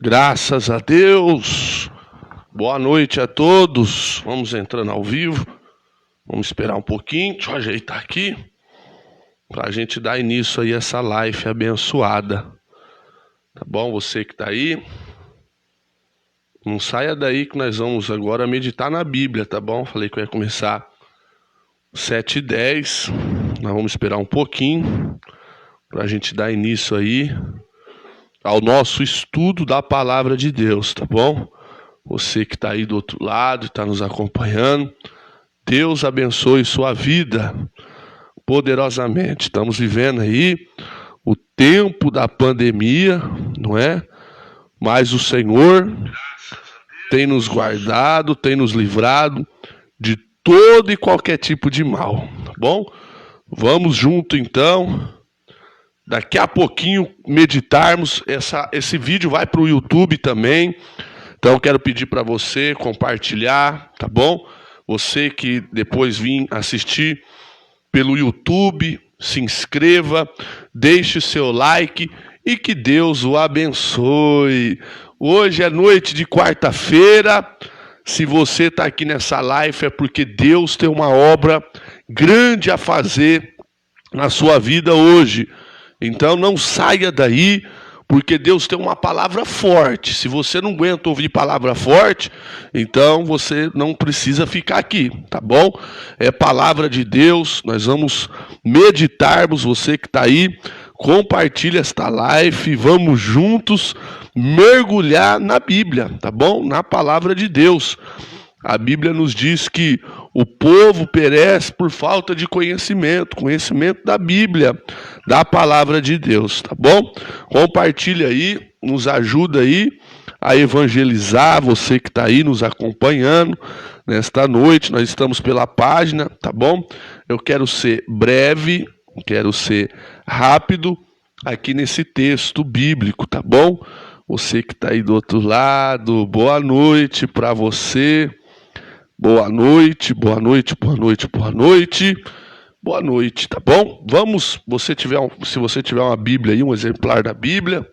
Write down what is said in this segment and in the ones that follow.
Graças a Deus. Boa noite a todos. Vamos entrando ao vivo. Vamos esperar um pouquinho. Deixa eu ajeitar aqui para a gente dar início aí a essa live abençoada. Tá bom? Você que tá aí, não saia daí que nós vamos agora meditar na Bíblia, tá bom? Falei que eu ia começar 7h10. Nós vamos esperar um pouquinho para a gente dar início aí ao nosso estudo da palavra de Deus, tá bom? Você que está aí do outro lado, está nos acompanhando, Deus abençoe sua vida poderosamente. Estamos vivendo aí o tempo da pandemia, não é? Mas o Senhor tem nos guardado, tem nos livrado de todo e qualquer tipo de mal, tá bom? Vamos junto então. Daqui a pouquinho meditarmos. Esse vídeo vai para o YouTube também. Então eu quero pedir para você compartilhar, tá bom? Você que depois vir assistir pelo YouTube, se inscreva, deixe seu like e que Deus o abençoe. Hoje é noite de quarta-feira. Se você está aqui nessa live é porque Deus tem uma obra grande a fazer na sua vida hoje. Então não saia daí, porque Deus tem uma palavra forte. Se você não aguenta ouvir palavra forte, então você não precisa ficar aqui, tá bom? É palavra de Deus, nós vamos meditarmos. Você que está aí, compartilha esta live, vamos juntos mergulhar na Bíblia, tá bom? Na palavra de Deus. A Bíblia nos diz que o povo perece por falta de conhecimento da Bíblia, da palavra de Deus, tá bom? Compartilha aí, nos ajuda aí a evangelizar, você que está aí nos acompanhando nesta noite. Nós estamos pela página, tá bom? Eu quero ser breve, quero ser rápido aqui nesse texto bíblico, tá bom? Você que está aí do outro lado, boa noite para você. Boa noite, boa noite, boa noite, boa noite. Boa noite, tá bom? Vamos, se você tiver uma Bíblia aí, um exemplar da Bíblia,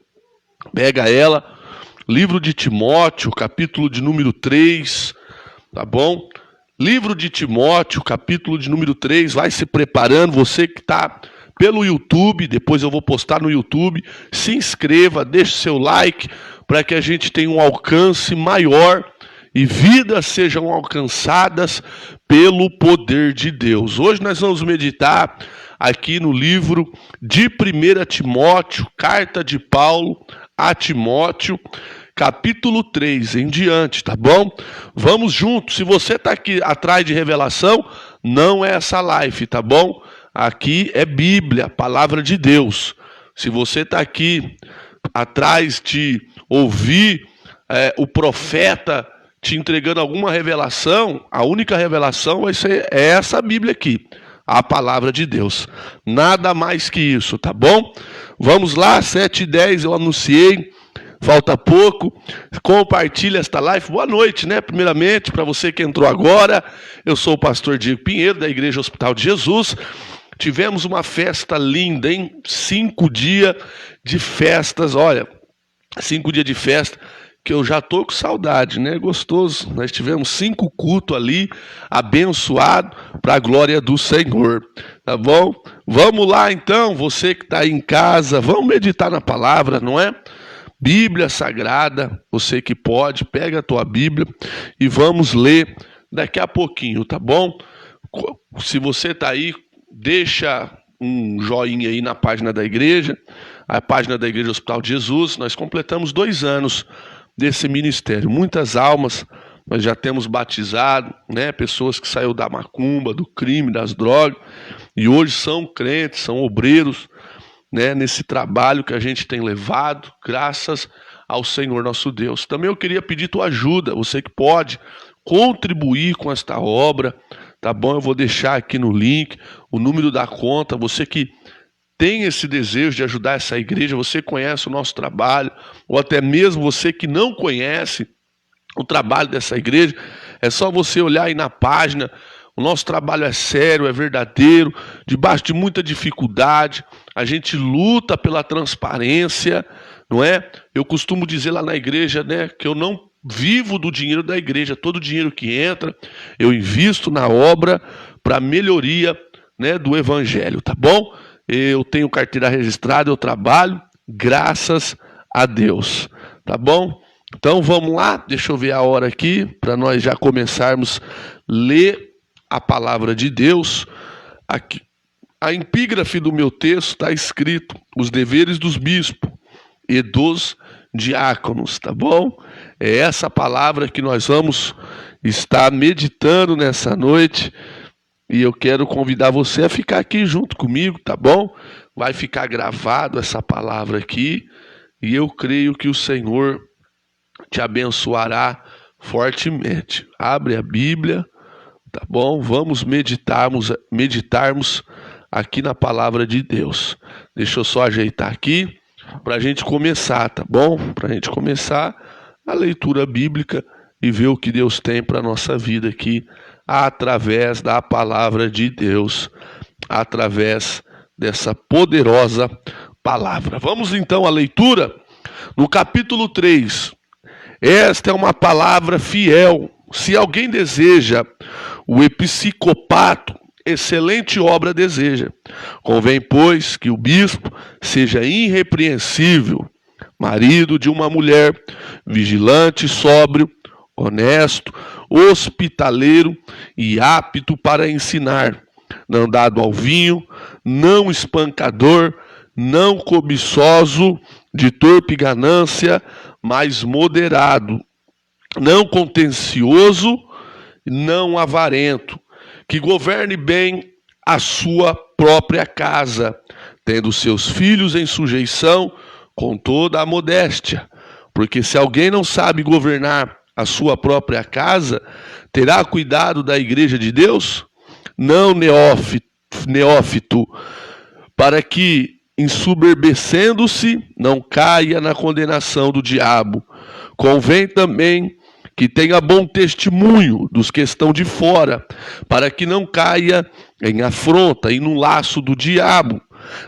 pega ela, livro de Timóteo, capítulo de número 3, tá bom? Livro de Timóteo, capítulo de número 3, vai se preparando, você que está pelo YouTube, depois eu vou postar no YouTube, se inscreva, deixe seu like, para que a gente tenha um alcance maior e vidas sejam alcançadas pelo poder de Deus. Hoje nós vamos meditar aqui no livro de 1 Timóteo, carta de Paulo a Timóteo, capítulo 3 em diante, tá bom? Vamos juntos. Se você está aqui atrás de revelação, não é essa live, tá bom? Aqui é Bíblia, palavra de Deus. Se você está aqui atrás de ouvir o profeta te entregando alguma revelação, a única revelação vai ser essa Bíblia aqui, a palavra de Deus. Nada mais que isso, tá bom? Vamos lá, 7h10 eu anunciei, falta pouco. Compartilha esta live. Boa noite, né? Primeiramente, para você que entrou agora, eu sou o pastor Diego Pinheiro, da Igreja Hospital de Jesus. Tivemos uma festa linda, hein? 5 dias de festas, olha, 5 dias de festa, que eu já tô com saudade, né? Gostoso. Nós tivemos 5 cultos ali, abençoado, para a glória do Senhor, tá bom? Vamos lá então, você que está aí em casa, vamos meditar na palavra, não é? Bíblia Sagrada, você que pode, pega a tua Bíblia e vamos ler daqui a pouquinho, tá bom? Se você está aí, deixa um joinha aí na página da igreja, a página da Igreja Hospital de Jesus. Nós completamos 2 anos desse ministério, muitas almas nós já temos batizado, né? Pessoas que saíram da macumba, do crime, das drogas, e hoje são crentes, são obreiros, né? Nesse trabalho que a gente tem levado, graças ao Senhor nosso Deus. Também eu queria pedir tua ajuda, você que pode contribuir com esta obra, tá bom? Eu vou deixar aqui no link o número da conta. Você que tem esse desejo de ajudar essa igreja, você conhece o nosso trabalho, ou até mesmo você que não conhece o trabalho dessa igreja, é só você olhar aí na página, O nosso trabalho é sério, é verdadeiro, debaixo de muita dificuldade. A gente luta pela transparência, não é? Eu costumo dizer lá na igreja, né, que eu não vivo do dinheiro da igreja. Todo o dinheiro que entra, eu invisto na obra para melhoria, né, do evangelho, tá bom? Eu tenho carteira registrada, eu trabalho, graças a Deus, tá bom? Então vamos lá, deixa eu ver a hora aqui, para nós já começarmos a ler a palavra de Deus. Aqui, a epígrafe do meu texto está escrito: os deveres dos bispos e dos diáconos, tá bom? É essa palavra que nós vamos estar meditando nessa noite. E eu quero convidar você a ficar aqui junto comigo, tá bom? Vai ficar gravado essa palavra aqui. E eu creio que o Senhor te abençoará fortemente. Abre a Bíblia, tá bom? Vamos meditarmos aqui na palavra de Deus. Deixa eu só ajeitar aqui para a gente começar, tá bom? Para a gente começar a leitura bíblica e ver o que Deus tem para a nossa vida aqui, através da palavra de Deus, através dessa poderosa palavra. Vamos então à leitura no capítulo 3. Esta é uma palavra fiel. Se alguém deseja o episcopato, excelente obra deseja. Convém, pois, que o bispo seja irrepreensível, marido de uma mulher, vigilante, sóbrio, honesto, hospitaleiro e apto para ensinar, não dado ao vinho, não espancador, não cobiçoso de torpe ganância, mas moderado, não contencioso, não avarento, que governe bem a sua própria casa, tendo seus filhos em sujeição com toda a modéstia. Porque se alguém não sabe governar a sua própria casa, terá cuidado da igreja de Deus? Não neófito, para que, ensoberbecendo-se, não caia na condenação do diabo. Convém também que tenha bom testemunho dos que estão de fora, para que não caia em afronta e no laço do diabo.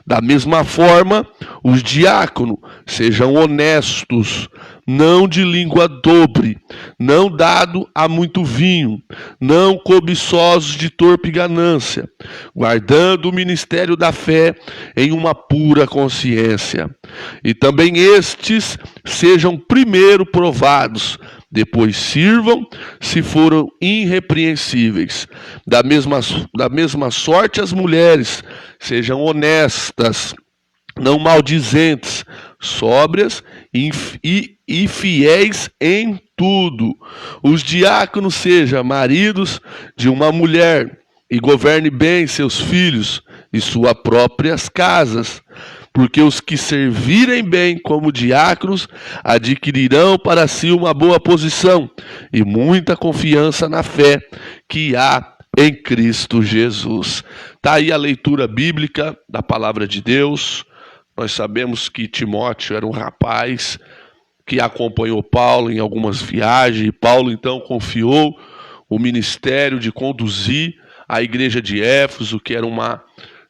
Da mesma forma, os diáconos sejam honestos, não de língua dobre, não dado a muito vinho, não cobiçosos de torpe ganância, guardando o ministério da fé em uma pura consciência. E também estes sejam primeiro provados, depois sirvam, se foram irrepreensíveis. Da mesma sorte as mulheres sejam honestas, não maldizentes, sóbrias e fiéis em tudo. Os diáconos sejam maridos de uma mulher e governe bem seus filhos e suas próprias casas. Porque os que servirem bem como diáconos adquirirão para si uma boa posição e muita confiança na fé que há em Cristo Jesus. Está aí a leitura bíblica da palavra de Deus. Nós sabemos que Timóteo era um rapaz que acompanhou Paulo em algumas viagens. E Paulo então confiou o ministério de conduzir a igreja de Éfeso, que era uma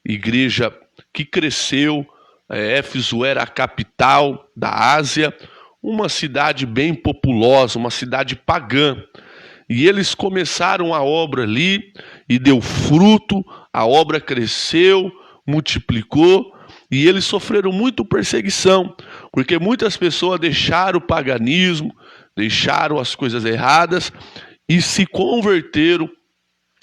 igreja que cresceu. Éfeso era a capital da Ásia, uma cidade bem populosa, uma cidade pagã. E eles começaram a obra ali e deu fruto, a obra cresceu, multiplicou, e eles sofreram muito perseguição, porque muitas pessoas deixaram o paganismo, deixaram as coisas erradas e se converteram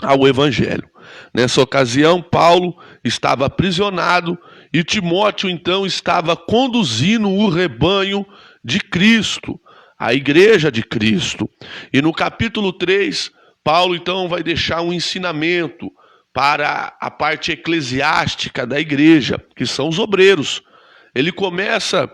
ao evangelho. Nessa ocasião, Paulo estava aprisionado e Timóteo, então, estava conduzindo o rebanho de Cristo, a igreja de Cristo. E no capítulo 3, Paulo, então, vai deixar um ensinamento para a parte eclesiástica da igreja, que são os obreiros. Ele começa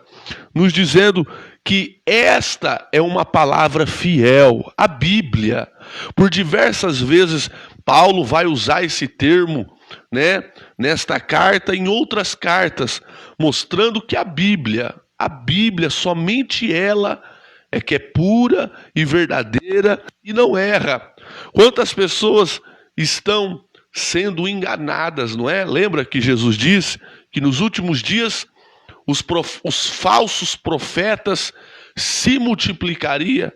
nos dizendo que esta é uma palavra fiel, a Bíblia. Por diversas vezes, Paulo vai usar esse termo, né, nesta carta e em outras cartas, mostrando que a Bíblia, somente ela é que é pura e verdadeira e não erra. Quantas pessoas estão sendo enganadas, não é? Lembra que Jesus disse que nos últimos dias os falsos profetas se multiplicariam?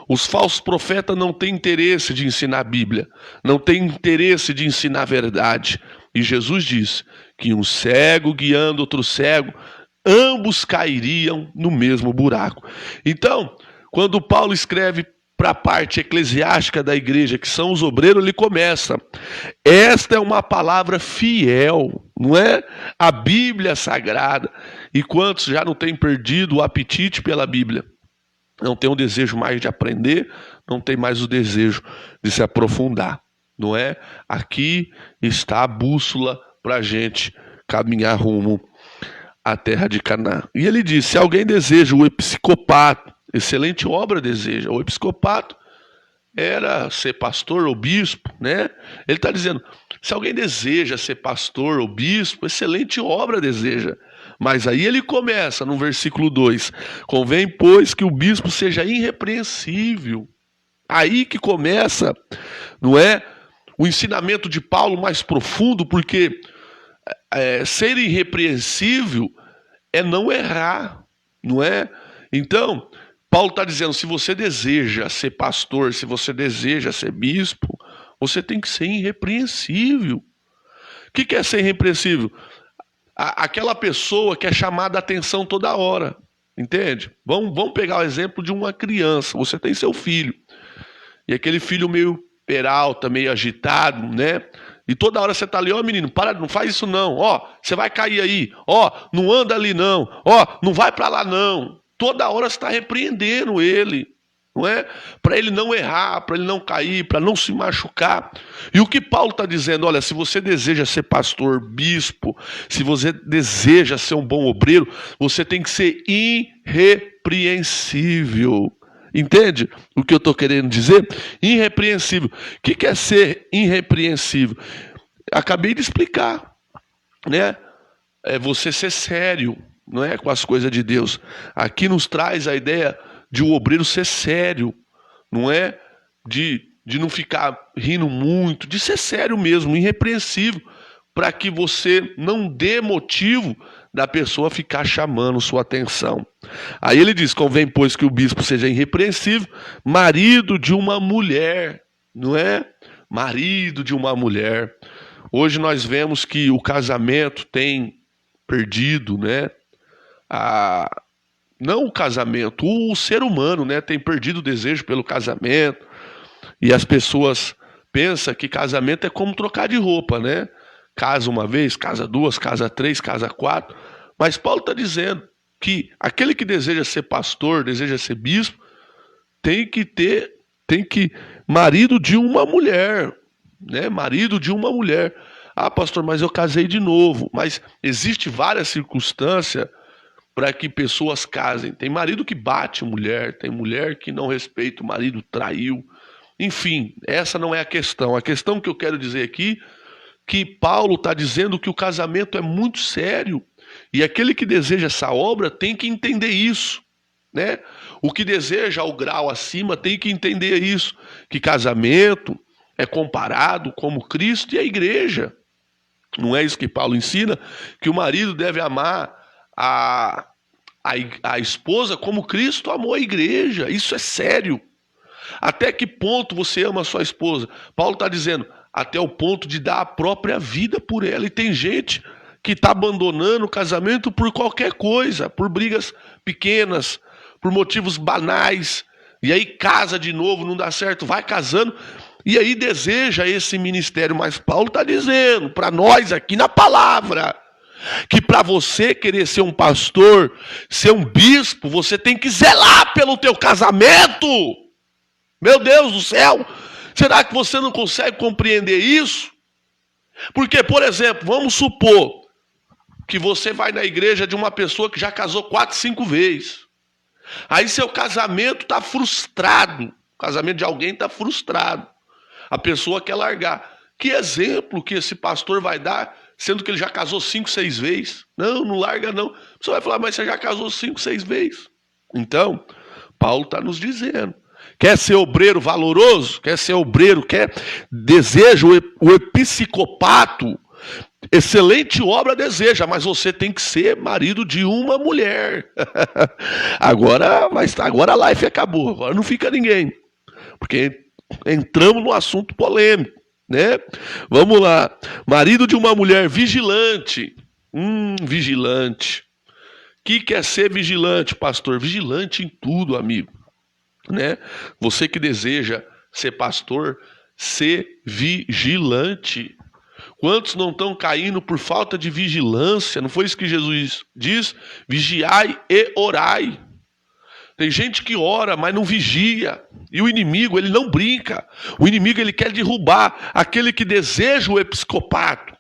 Os falsos profetas não têm interesse de ensinar a Bíblia, não têm interesse de ensinar a verdade. E Jesus disse que um cego guiando outro cego, ambos cairiam no mesmo buraco. Então, quando Paulo escreve para a parte eclesiástica da igreja, que são os obreiros, ele começa: esta é uma palavra fiel, não é? A Bíblia Sagrada. E quantos já não têm perdido o apetite pela Bíblia? Não tem o desejo mais de aprender, não tem mais o desejo de se aprofundar, não é? Aqui está a bússola para a gente caminhar rumo à terra de Canaã. E ele diz: se alguém deseja o episcopato, excelente obra deseja. O episcopato era ser pastor ou bispo, né? Ele está dizendo: se alguém deseja ser pastor ou bispo, excelente obra deseja. Mas aí ele começa no versículo 2: convém, pois, que o bispo seja irrepreensível. Aí que começa, não é? O ensinamento de Paulo mais profundo, porque ser irrepreensível é não errar, não é? Então, Paulo está dizendo: se você deseja ser pastor, se você deseja ser bispo, você tem que ser irrepreensível. O que é ser irrepreensível? Aquela pessoa que é chamada a atenção toda hora, entende? Vamos pegar o exemplo de uma criança. Você tem seu filho, e aquele filho meio peralta, meio agitado, né? E toda hora você tá ali: ó, menino, para, não faz isso não, ó, você vai cair aí, ó, não anda ali não, ó, não vai para lá não. Toda hora você está repreendendo ele, não é? Para ele não errar, para ele não cair, para não se machucar. E o que Paulo está dizendo: olha, se você deseja ser pastor, bispo, se você deseja ser um bom obreiro, você tem que ser irrepreensível. Entende o que eu estou querendo dizer? Irrepreensível. O que é ser irrepreensível? Acabei de explicar, né? É você ser sério, não é, com as coisas de Deus. Aqui nos traz a ideia de o obreiro ser sério, não é? De não ficar rindo muito, de ser sério mesmo, irrepreensível, para que você não dê motivo da pessoa ficar chamando sua atenção. Aí ele diz: convém, pois, que o bispo seja irrepreensível, marido de uma mulher, não é? Marido de uma mulher. Hoje nós vemos que o casamento tem perdido, né? Não o casamento, o ser humano, né, tem perdido o desejo pelo casamento. E as pessoas pensam que casamento é como trocar de roupa, né? Casa uma vez, casa duas, casa três, casa quatro. Mas Paulo está dizendo que aquele que deseja ser pastor, deseja ser bispo, tem que marido de uma mulher, né? Marido de uma mulher. Ah, pastor, mas eu casei de novo. Mas existe várias circunstâncias para que pessoas casem. Tem marido que bate mulher, tem mulher que não respeita o marido, traiu. Enfim, essa não é a questão. A questão que eu quero dizer aqui, que Paulo está dizendo que o casamento é muito sério. E aquele que deseja essa obra tem que entender isso, né? O que deseja o grau acima tem que entender isso, que casamento é comparado como Cristo e a igreja. Não é isso que Paulo ensina? Que o marido deve amar a esposa como Cristo amou a igreja. Isso é sério. Até que ponto você ama a sua esposa? Paulo está dizendo: até o ponto de dar a própria vida por ela. E tem gente que está abandonando o casamento por qualquer coisa, por brigas pequenas, por motivos banais. E aí casa de novo, não dá certo, vai casando. E aí deseja esse ministério. Mas Paulo está dizendo para nós aqui na palavra que para você querer ser um pastor, ser um bispo, você tem que zelar pelo teu casamento. Meu Deus do céu! Será que você não consegue compreender isso? Porque, por exemplo, vamos supor que você vai na igreja de uma pessoa que já casou 4, 5 vezes. Aí seu casamento está frustrado. O casamento de alguém está frustrado. A pessoa quer largar. Que exemplo que esse pastor vai dar, sendo que ele já casou 5, 6 vezes? Não larga não. Você vai falar: mas você já casou 5, 6 vezes. Então, Paulo está nos dizendo Quer ser obreiro valoroso? Quer ser obreiro? Deseja o episcopato? Excelente obra deseja, mas você tem que ser marido de uma mulher. Agora a life acabou, agora não fica ninguém. Porque entramos no assunto polêmico, né? Vamos lá. Marido de uma mulher vigilante. Vigilante. O que é ser vigilante, pastor? Vigilante em tudo, amigo. Né? Você que deseja ser pastor, ser vigilante. Quantos não estão caindo por falta de vigilância? Não foi isso que Jesus diz? Vigiai e orai. Tem gente que ora, mas não vigia. E o inimigo, ele não brinca. O inimigo, ele quer derrubar aquele que deseja o episcopato.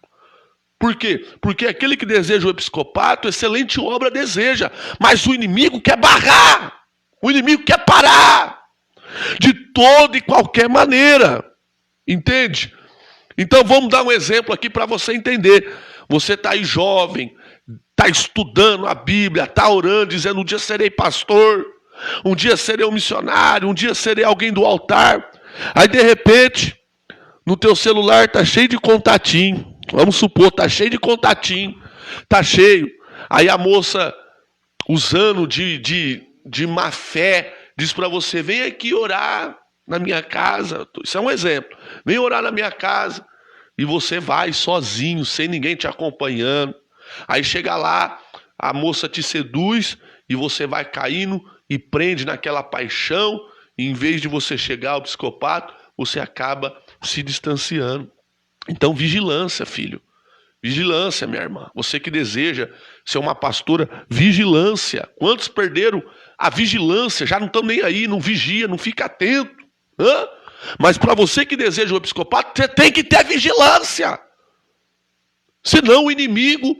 Por quê? Porque aquele que deseja o episcopato, excelente obra deseja. Mas o inimigo quer barrar. O inimigo quer parar. De toda e qualquer maneira. Entende? Então vamos dar um exemplo aqui para você entender. Você está aí jovem, está estudando a Bíblia, está orando, dizendo: um dia serei pastor, um dia serei um missionário, um dia serei alguém do altar. Aí de repente, no teu celular está cheio de contatinho. Vamos supor, está cheio de contatinho. Está cheio. Aí a moça, usando de má fé, diz para você: vem aqui orar na minha casa. Isso é um exemplo. Vem orar na minha casa. E você vai sozinho, sem ninguém te acompanhando. Aí chega lá, a moça te seduz e você vai caindo e prende naquela paixão. E em vez de você chegar ao psicopata, você acaba se distanciando. Então, vigilância, filho. Vigilância, minha irmã. Você que deseja ser uma pastora, vigilância. Quantos perderam a vigilância? Já não estão nem aí, não vigia, não fica atento. Mas para você que deseja o episcopato, você tem que ter vigilância. Senão o inimigo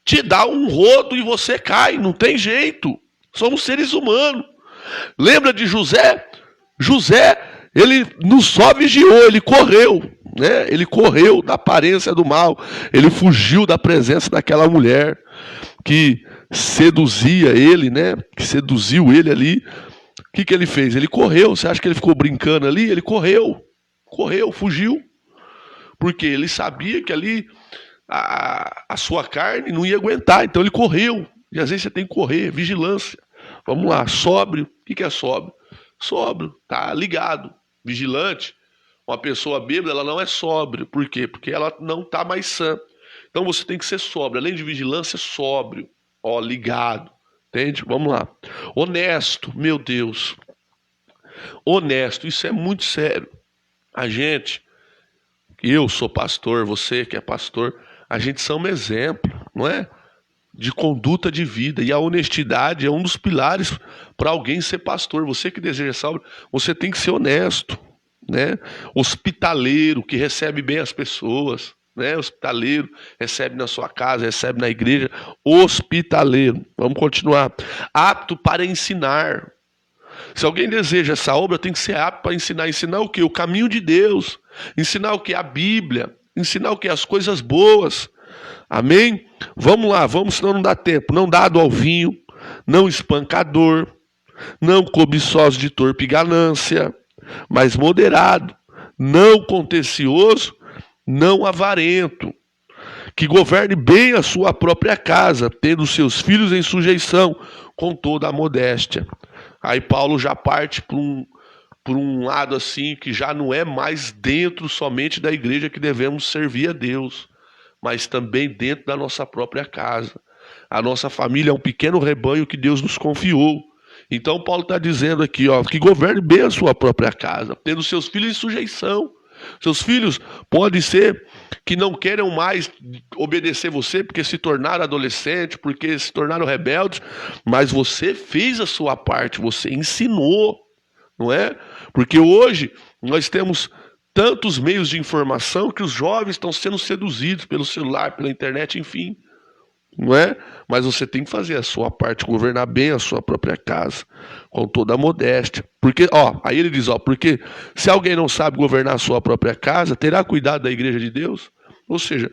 te dá um rodo e você cai. Não tem jeito. Somos seres humanos. Lembra de José? José, ele não só vigiou, ele correu. Né? Ele correu da aparência do mal. Ele fugiu da presença daquela mulher que seduzia ele, né? Que seduziu ele ali. O que ele fez? Ele correu. Você acha que ele ficou brincando ali? Ele correu. Correu, fugiu. Porque ele sabia que ali a sua carne não ia aguentar. Então ele correu. E às vezes você tem que correr. Vigilância. Vamos lá. Sóbrio. O que é sóbrio? Sóbrio. Tá ligado. Vigilante. Uma pessoa bêbada, ela não é sóbrio. Por quê? Porque ela não está mais sã. Então você tem que ser sóbrio. Além de vigilância, sóbrio. Ó, ligado. Entende? Vamos lá. Honesto, meu Deus. Honesto, isso é muito sério. A gente, eu sou pastor, você que é pastor, a gente somos exemplo, não é? De conduta de vida. E a honestidade é um dos pilares para alguém ser pastor. Você que deseja salvo, você tem que ser honesto, né? Hospitaleiro, que recebe bem as pessoas. Né? Hospitaleiro, recebe na sua casa, recebe na igreja. Hospitaleiro, vamos continuar. Apto para ensinar. Se alguém deseja essa obra, tem que ser apto para ensinar. Ensinar o quê? O caminho de Deus. Ensinar o quê? A Bíblia. Ensinar o quê? As coisas boas. Amém? Vamos lá, vamos, senão não dá tempo. Não dado ao vinho, não espancador, não cobiçoso de torpe e ganância, mas moderado, não contencioso, não avarento, que governe bem a sua própria casa, tendo seus filhos em sujeição, com toda a modéstia. Aí Paulo já parte por um lado assim, que já não é mais dentro somente da igreja que devemos servir a Deus, mas também dentro da nossa própria casa. A nossa família é um pequeno rebanho que Deus nos confiou. Então Paulo está dizendo aqui, ó, que governe bem a sua própria casa, tendo seus filhos em sujeição. Seus filhos podem ser que não queiram mais obedecer você porque se tornaram adolescentes, porque se tornaram rebeldes, mas você fez a sua parte, você ensinou, não é? Porque hoje nós temos tantos meios de informação que os jovens estão sendo seduzidos pelo celular, pela internet, enfim, não é? Mas você tem que fazer a sua parte, governar bem a sua própria casa, com toda a modéstia. Porque, ó, aí ele diz, ó, porque se alguém não sabe governar a sua própria casa, terá cuidado da igreja de Deus? Ou seja,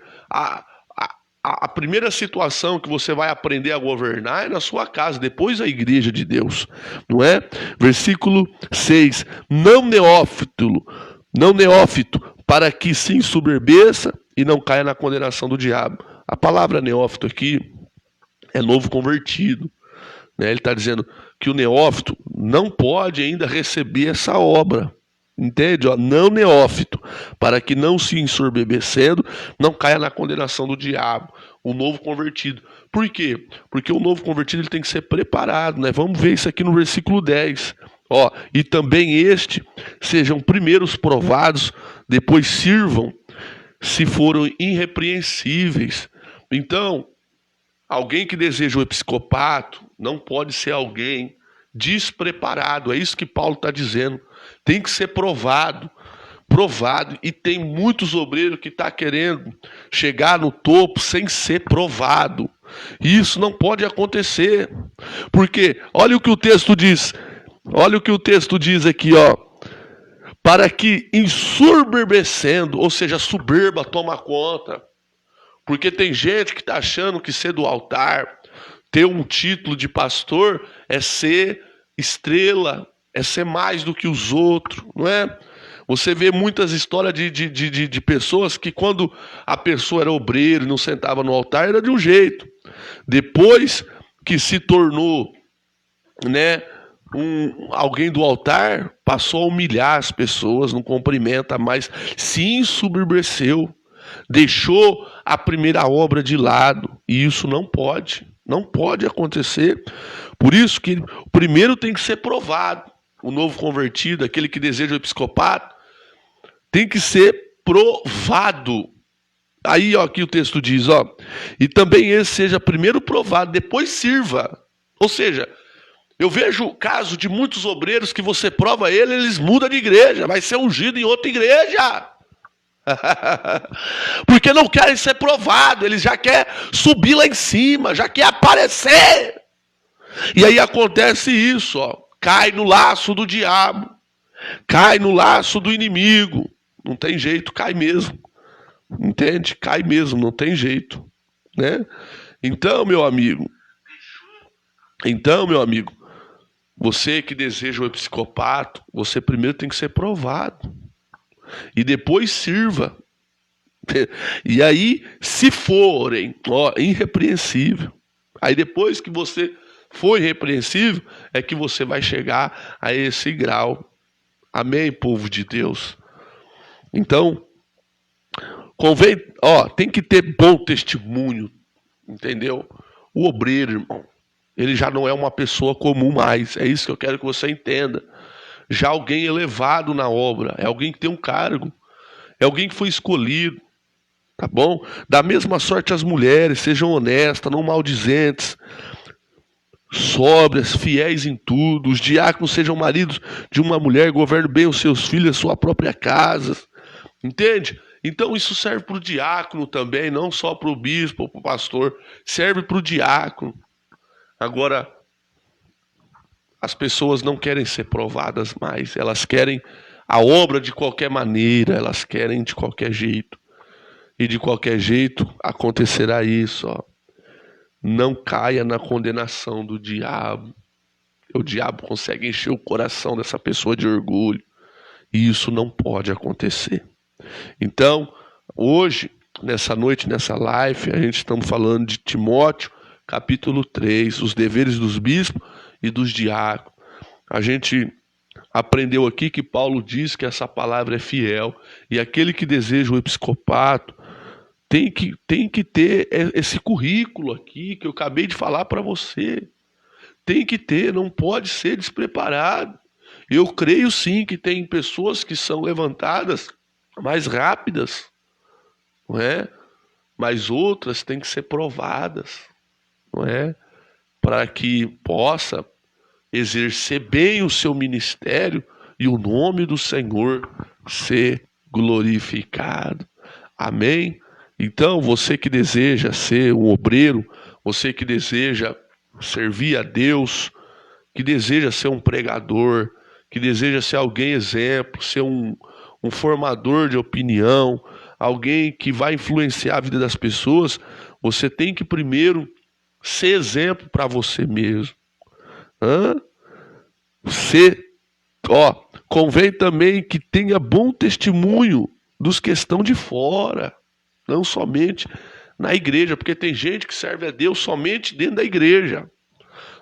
a primeira situação que você vai aprender a governar é na sua casa, depois a igreja de Deus, não é? Versículo 6, não neófito, para que se ensoberbeça e não caia na condenação do diabo. A palavra neófito aqui é novo convertido, né? Ele está dizendo que o neófito não pode ainda receber essa obra. Entende? Não neófito, para que não se ensoberbecendo, não caia na condenação do diabo, o novo convertido. Por quê? Porque o novo convertido ele tem que ser preparado, né? Vamos ver isso aqui no versículo 10. E também sejam primeiros provados, depois sirvam, se foram irrepreensíveis. Então, alguém que deseja o episcopato não pode ser alguém despreparado. É isso que Paulo está dizendo. Tem que ser provado, e tem muitos obreiros que estão querendo chegar no topo sem ser provado. E isso não pode acontecer, porque olha o que o texto diz, aqui, para que ensoberbecendo, ou seja, a soberba toma conta, porque tem gente que está achando que ser do altar, ter um título de pastor é ser estrela, é ser mais do que os outros, não é? Você vê muitas histórias de pessoas que quando a pessoa era obreiro e não sentava no altar, era de um jeito. Depois que se tornou, né, alguém do altar, passou a humilhar as pessoas, não cumprimenta mais, se ensoberbeceu, deixou a primeira obra de lado. E isso não pode acontecer. Por isso que o primeiro tem que ser provado. O novo convertido, aquele que deseja o episcopato, tem que ser provado. Aí, aqui o texto diz, e também esse seja primeiro provado, depois sirva. Ou seja, eu vejo o caso de muitos obreiros que você prova eles mudam de igreja, vai ser ungido em outra igreja. Porque não querem ser provados, eles já querem subir lá em cima, já querem aparecer. E aí acontece isso, cai no laço do diabo, cai no laço do inimigo. Não tem jeito, cai mesmo. Entende? Cai mesmo, não tem jeito, né? Então, meu amigo, você que deseja o episcopato, você primeiro tem que ser provado. E depois sirva. E aí, se forem, irrepreensível. Aí depois que você for irrepreensível, é que você vai chegar a esse grau. Amém, povo de Deus? Então, convém, tem que ter bom testemunho, entendeu? O obreiro, irmão, ele já não é uma pessoa comum mais. É isso que eu quero que você entenda. Já alguém elevado na obra, é alguém que tem um cargo, é alguém que foi escolhido, tá bom? Da mesma sorte as mulheres, sejam honestas, não maldizentes, sóbrias, fiéis em tudo. Os diáconos sejam maridos de uma mulher, governem bem os seus filhos, a sua própria casa. Entende? Então isso serve para o diácono também, não só para o bispo ou para o pastor, serve para o diácono. Agora, as pessoas não querem ser provadas mais, elas querem a obra de qualquer maneira, elas querem de qualquer jeito. E de qualquer jeito acontecerá isso, Não caia na condenação do diabo. O diabo consegue encher o coração dessa pessoa de orgulho. E isso não pode acontecer. Então, hoje, nessa noite, nessa live, a gente estamos falando de Timóteo, capítulo 3, os deveres dos bispos e dos diáconos. A gente aprendeu aqui que Paulo diz que essa palavra é fiel, e aquele que deseja o episcopato tem que ter esse currículo aqui que eu acabei de falar para você. Tem que ter, não pode ser despreparado. Eu creio sim que tem pessoas que são levantadas mais rápidas, não é? Mas outras têm que ser provadas, não é? Para que possa exercer bem o seu ministério e o nome do Senhor ser glorificado. Amém? Então, você que deseja ser um obreiro, você que deseja servir a Deus, que deseja ser um pregador, que deseja ser alguém exemplo, ser um formador de opinião, alguém que vai influenciar a vida das pessoas, Você tem que primeiro ser exemplo para você mesmo. Convém também que tenha bom testemunho dos que estão de fora, não somente na igreja, porque tem gente que serve a Deus somente dentro da igreja.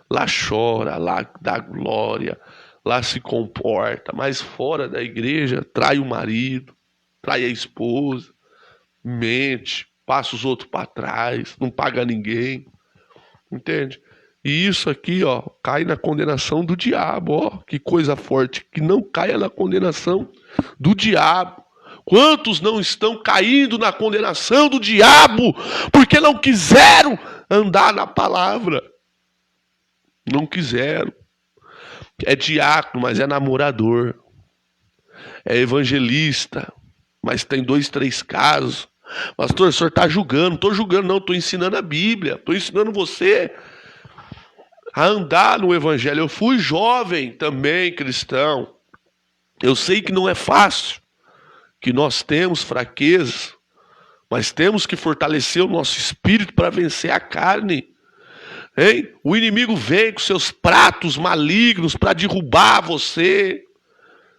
Lá chora, lá dá glória, lá se comporta, mas fora da igreja trai o marido, trai a esposa, mente, passa os outros para trás, não paga ninguém, entende? E isso aqui, cai na condenação do diabo, que coisa forte, que não caia na condenação do diabo. Quantos não estão caindo na condenação do diabo porque não quiseram andar na palavra? Não quiseram. É diácono, mas é namorador. É evangelista, mas tem 2, 3 casos. Pastor, o senhor está julgando. Não estou julgando, não. Estou ensinando a Bíblia. Estou ensinando você a andar no evangelho. Eu fui jovem também, cristão. Eu sei que não é fácil, que nós temos fraquezas, mas temos que fortalecer o nosso espírito para vencer a carne. Hein? O inimigo vem com seus pratos malignos para derrubar você,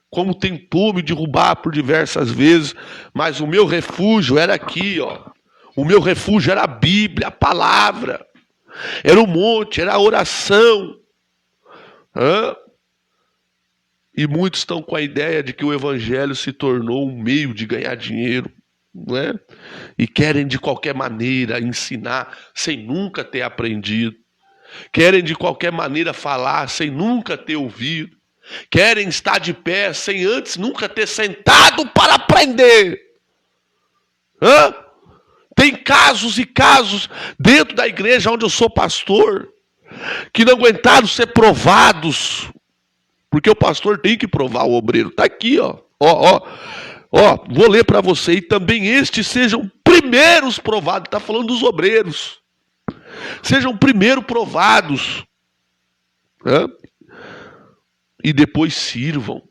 como tentou me derrubar por diversas vezes, mas o meu refúgio era aqui, O meu refúgio era a Bíblia, a palavra. Era o monte, era a oração. E muitos estão com a ideia de que o evangelho se tornou um meio de ganhar dinheiro, não é? E querem de qualquer maneira ensinar sem nunca ter aprendido. Querem de qualquer maneira falar sem nunca ter ouvido. Querem estar de pé sem antes nunca ter sentado para aprender. Tem casos e casos dentro da igreja onde eu sou pastor que não aguentaram ser provados, porque o pastor tem que provar o obreiro. Está aqui, vou ler para você. E também estes sejam primeiros provados. Está falando dos obreiros. Sejam primeiro provados. E depois sirvam.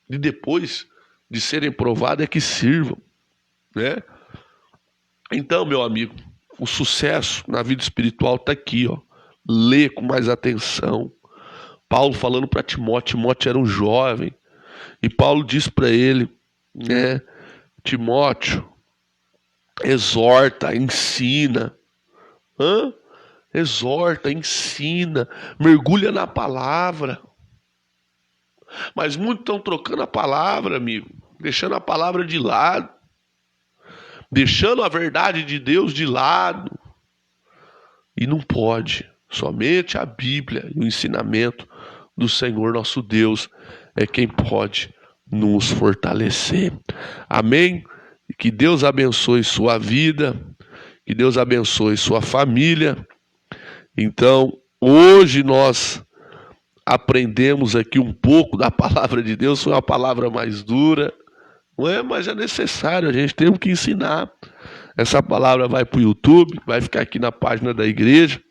E depois de serem provados é que sirvam. Né? Então, meu amigo, o sucesso na vida espiritual está aqui. Lê com mais atenção. Paulo falando para Timóteo. Timóteo era um jovem. E Paulo diz para ele, né? Timóteo, exorta, ensina. Exorta, ensina, mergulha na palavra. Mas muitos estão trocando a palavra, amigo, deixando a palavra de lado, deixando a verdade de Deus de lado. E não pode. Somente a Bíblia e o ensinamento do Senhor nosso Deus é quem pode nos fortalecer. Amém? Que Deus abençoe sua vida, que Deus abençoe sua família. Então, hoje nós aprendemos aqui um pouco da palavra de Deus. Foi uma palavra mais dura, não é? Mas é necessário, a gente tem que ensinar. Essa palavra vai para o YouTube, vai ficar aqui na página da igreja,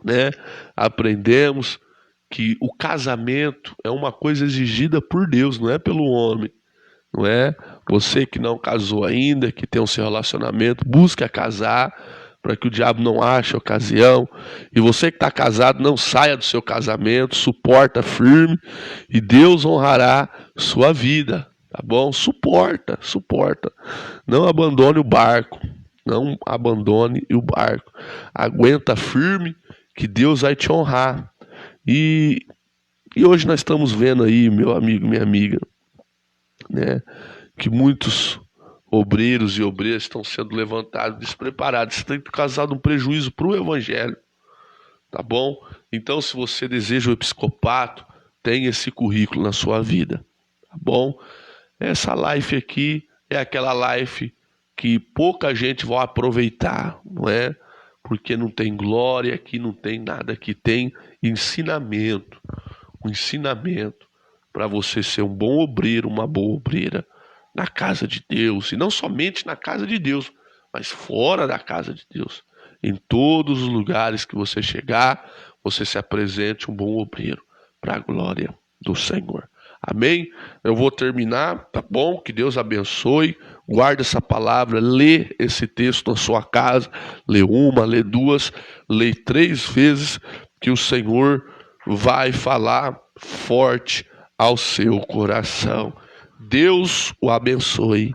né? Aprendemos que o casamento é uma coisa exigida por Deus, não é pelo homem, não é? Você que não casou ainda, que tem um seu relacionamento, busque a casar, para que o diabo não ache ocasião. E você que está casado, não saia do seu casamento, suporta firme, e Deus honrará sua vida, tá bom? Suporta. Não abandone o barco, não abandone o barco. Aguenta firme, que Deus vai te honrar. E hoje nós estamos vendo aí, meu amigo, minha amiga, né, que muitos obreiros e obreiras estão sendo levantados, despreparados. Isso tem causado um prejuízo para o evangelho, tá bom? Então, se você deseja o episcopato, tem esse currículo na sua vida, tá bom? Essa live aqui é aquela live que pouca gente vai aproveitar, não é? Porque não tem glória, aqui não tem nada, aqui tem ensinamento, um ensinamento para você ser um bom obreiro, uma boa obreira na casa de Deus, e não somente na casa de Deus, mas fora da casa de Deus. Em todos os lugares que você chegar, você se apresente um bom obreiro para a glória do Senhor. Amém? Eu vou terminar, tá bom? Que Deus abençoe. Guarda essa palavra, lê esse texto na sua casa, lê uma, lê duas, lê 3 vezes, que o Senhor vai falar forte ao seu coração. Deus o abençoe.